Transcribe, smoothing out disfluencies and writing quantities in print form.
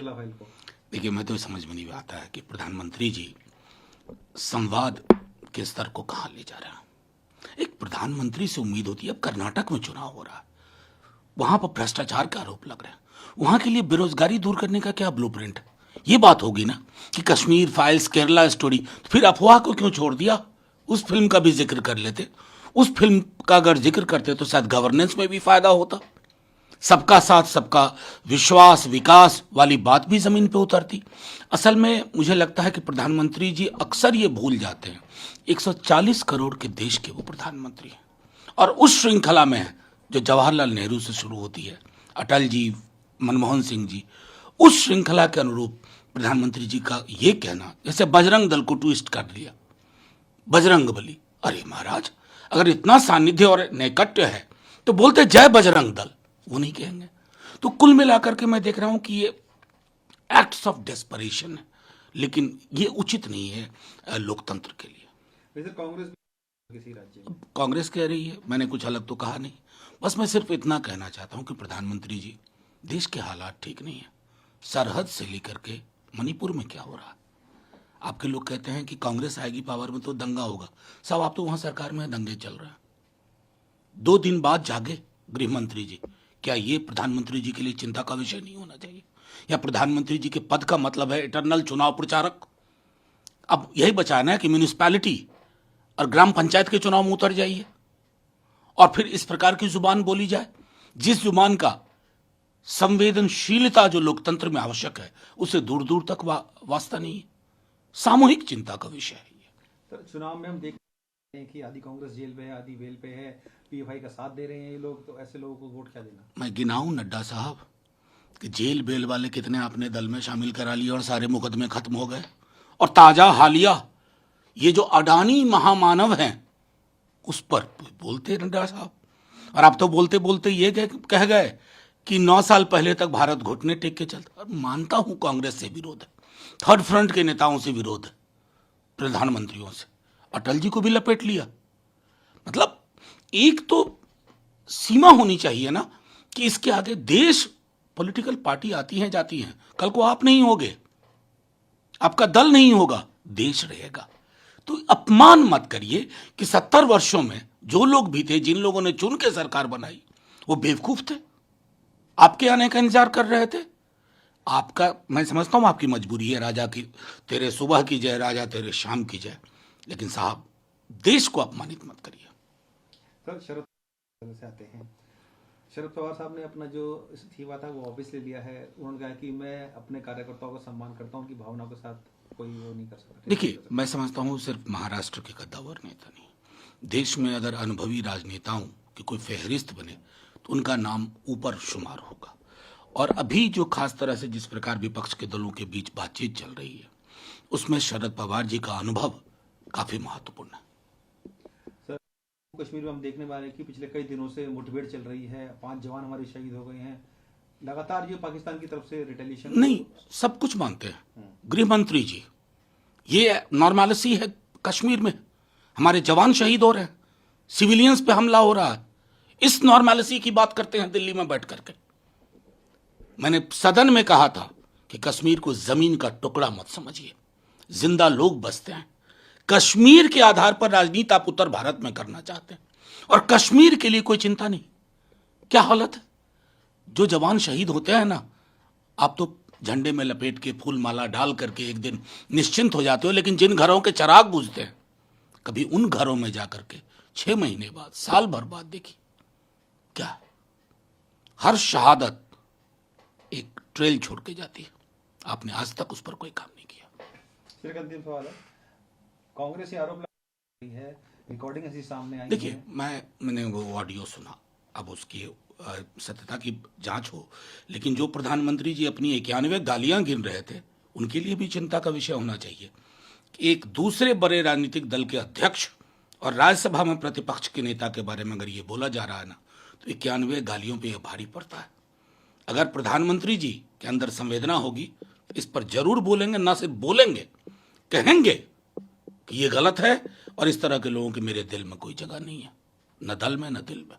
Birla file को? देखिए, मैं तो समझ में नहीं आता है कि प्रधानमंत्री जी संवाद के स्तर को कहाँ ले जा रहे हैं। एक प्रधानमंत्री से उम्मीद होती है, अब कर्नाटक में चुनाव हो रहा है, वहां पर भ्रष्टाचार का आरोप लग रहा है, वहां के लिए बेरोजगारी दूर करने का क्या ब्लूप्रिंट है? ये बात होगी ना कि कश्मीर फाइल्स, केरला स्टोरी, फिर अफवाह को क्यों छोड़ दिया? उस फिल्म का भी जिक्र कर लेते। उस फिल्म का अगर जिक्र करते तो शायद गवर्नेंस में भी फायदा होता, सबका साथ सबका विश्वास विकास वाली बात भी जमीन पे उतरती। असल में मुझे लगता है कि प्रधानमंत्री जी अक्सर ये भूल जाते हैं 140 करोड़ के देश के वो प्रधानमंत्री हैं, और उस श्रृंखला में है जो जवाहरलाल नेहरू से शुरू होती है, अटल जी, मनमोहन सिंह जी, उस श्रृंखला के अनुरूप प्रधानमंत्री जी का ये कहना, जैसे बजरंग दल को ट्विस्ट कर दिया, बजरंग बली। अरे महाराज, अगर इतना सानिध्य और नैकट्य है तो बोलते जय बजरंग दल, वो नहीं कहेंगे। तो कुल मिलाकर के मैं देख रहा हूं कि ये एक्ट्स ऑफ डेस्परेशन है, लेकिन ये उचित नहीं है लोकतंत्र के लिए। वैसे कांग्रेस किसी राज्य में कांग्रेस कह रही है, मैंने कुछ अलग तो कहा नहीं, बस मैं सिर्फ इतना कहना चाहता हूं कि प्रधानमंत्री जी, देश के हालात ठीक नहीं है। सरहद से लेकर के मणिपुर में क्या हो रहा है, आपके लोग कहते हैं कि कांग्रेस आएगी पावर में तो दंगा होगा। साहब, आप तो वहां सरकार में दंगे चल रहे हैं। 2 दिन बाद जागे गृह मंत्री जी, क्या ये प्रधानमंत्री जी के लिए चिंता का विषय नहीं होना चाहिए? या प्रधानमंत्री जी के पद का मतलब है इटरनल चुनाव प्रचारक? अब यही बचाना है कि म्यूनिसिपैलिटी और ग्राम पंचायत के चुनाव में उतर जाइए और फिर इस प्रकार की जुबान बोली जाए, जिस जुबान का संवेदनशीलता जो लोकतंत्र में आवश्यक है उसे दूर दूर तक वास्ता नहीं है। सामूहिक चिंता का विषय है ये। तो चुनाव में हम देख रहे हैं कि आधी कांग्रेस जेल में है, आधी वेल पे है, पीएफआई का साथ दे रहे हैं ये लोग, तो ऐसे लोगों को वोट क्या देना? मैं गिनाऊं नड्डा साहब कि जेल बेल वाले कितने आपने दल में शामिल करा लिए और सारे मुकदमे खत्म हो गए। और ताजा हालिया ये जो अडानी महामानव हैं उस पर बोलते नड्डा साहब, और आप तो बोलते बोलते ये कह गए कि 9 साल पहले तक भारत घुटने टेक के चलता। और मानता हूं कांग्रेस से विरोध है, थर्ड फ्रंट के नेताओं से विरोध है, प्रधानमंत्रियों से, अटल जी को भी लपेट लिया। मतलब एक तो सीमा होनी चाहिए ना कि इसके आगे देश, पॉलिटिकल पार्टी आती हैं जाती हैं, कल को आप नहीं होगे, आपका दल नहीं होगा, देश रहेगा। तो अपमान मत करिए कि 70 वर्षों में जो लोग भी थे, जिन लोगों ने चुन के सरकार बनाई, वो बेवकूफ थे, आपके आने का इंतजार कर रहे थे। आपका, मैं समझता हूं आपकी मजबूरी है, राजा की तेरे सुबह की जय, राजा तेरे शाम की जय, लेकिन साहब देश को अपमानित मत करिए। सर, शरद से आते हैं। शरद पवार साहब ने अपना जो इस्तीफा था वो वापस ले लिया है। उन्होंने कहा कि मैं अपने कार्यकर्ताओं का सम्मान करता हूं, उनकी भावनाओं के साथ कोई वो नहीं कर सकता। देखिए, मैं समझता हूं सिर्फ महाराष्ट्र के कद्दावर नेता नहीं, देश में अगर अनुभवी राजनेताओं की कोई फहरिस्त बने तो उनका नाम ऊपर शुमार होगा। और अभी जो खास तरह से जिस प्रकार विपक्ष के दलों के बीच बातचीत चल रही है उसमें शरद पवार जी का अनुभव काफी महत्वपूर्ण है। सर, कश्मीर में हम देखने वाले कि पिछले कई दिनों से मुठभेड़ चल रही है, 5 जवान हमारे शहीद हो गए हैं, लगातार ये पाकिस्तान की तरफ से रिटेलिएशन नहीं, सब कुछ मानते हैं गृह मंत्री जी, ये नॉर्मलिटी है। कश्मीर में हमारे जवान शहीद हो रहे हैं, सिविलियंस पे हमला हो रहा है, इस नॉर्मलिटी की बात करते हैं दिल्ली में बैठ करके। मैंने सदन में कहा था कि कश्मीर को जमीन का टुकड़ा मत समझिए, जिंदा लोग बसते हैं। कश्मीर के आधार पर राजनीति आप उत्तर भारत में करना चाहते हैं और कश्मीर के लिए कोई चिंता नहीं। क्या हालत है, जो जवान शहीद होते हैं ना, आप तो झंडे में लपेट के फूल माला डाल करके एक दिन निश्चिंत हो जाते हो, लेकिन जिन घरों के चिराग बुझते हैं, कभी उन घरों में जाकर के 6 महीने बाद, साल भर बाद देखिए क्या, हर शहादत एक ट्रेल छोड़ के जाती है। आपने आज तक उस पर कोई काम नहीं किया। सिर्फ अंतिम सवाल है, कांग्रेस ये आरोप लगा रही है, रिकॉर्डिंग ऐसी सामने आई है। देखिए, मैंने वो ऑडियो सुना, अब उसकी सत्यता की जांच हो, लेकिन जो प्रधानमंत्री जी अपनी 91 गालियां गिन रहे थे उनके लिए भी चिंता का विषय होना चाहिए। एक दूसरे बड़े राजनीतिक दल के अध्यक्ष और राज्यसभा में प्रतिपक्ष के नेता के बारे में अगर ये बोला जा रहा है ना, तो 91 गालियों पे यह भारी पड़ता है। अगर प्रधानमंत्री जी के अंदर संवेदना होगी इस पर जरूर बोलेंगे, ना सिर्फ बोलेंगे, कहेंगे कि ये गलत है और इस तरह के लोगों की मेरे दिल में कोई जगह नहीं है, न दल में न दिल में।